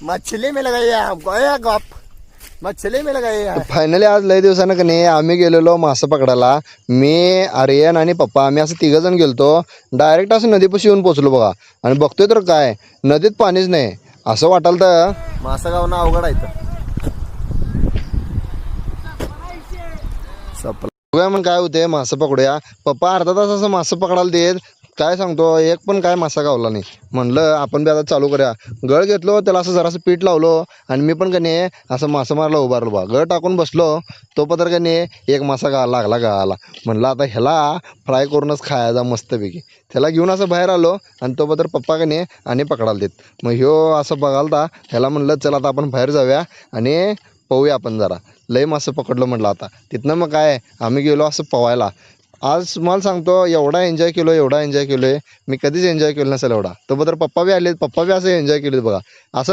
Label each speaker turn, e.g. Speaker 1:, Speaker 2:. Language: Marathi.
Speaker 1: मछली मिल गई है हमको, ये गप मछली मिल गई है।
Speaker 2: फायनली आज लय दिवसानं का नाही आम्ही गेलेलो मासे पकडायला. मी आर्यन आणि पप्पा आम्ही असं तिघ जण गेलतो. डायरेक्ट असं नदीपाशी येऊन पोचलो बघा. आणि बघतोय तर काय नदीत पाणीच नाही. असं वाटाल तर
Speaker 1: मासा गावना अवघड आहे
Speaker 2: बघूया मग काय होते. मासे पकडूया. पप्पा अर्धा तास असं मासे पकडायला देत. काय सांगतो एक पण काय मासा गावला नाही. म्हणलं आपण बी आता चालू करूया. गळ घेतलो त्याला असं जरासं पीठ लावलो आणि मी पण का नाही असं मासा मारला उभारलो बा. गळ टाकून बसलो तो पत्र का नाही एक मासा लागला गळाला. म्हणलं आता ह्याला फ्राय करूनच खायचा मस्तपैकी. त्याला घेऊन असं बाहेर आलो आणि तो पत्र पप्पा का नाही आणि पकडायला देत. मग ह्यो असं बघालता. ह्याला म्हणलं चला आता आपण बाहेर जाऊया आणि पोहूया आपण जरा. लय मासं पकडलं म्हटलं आता. तिथनं मग काय आम्ही गेलो असं पोहायला. आज मला सांगतो एवढा एन्जॉय केलो आहे मी कधीच एन्जॉय केलं नसेल एवढा. तो पत्र पप्पा बी आले. पप्पा बी असं एन्जॉय केले बघा. असं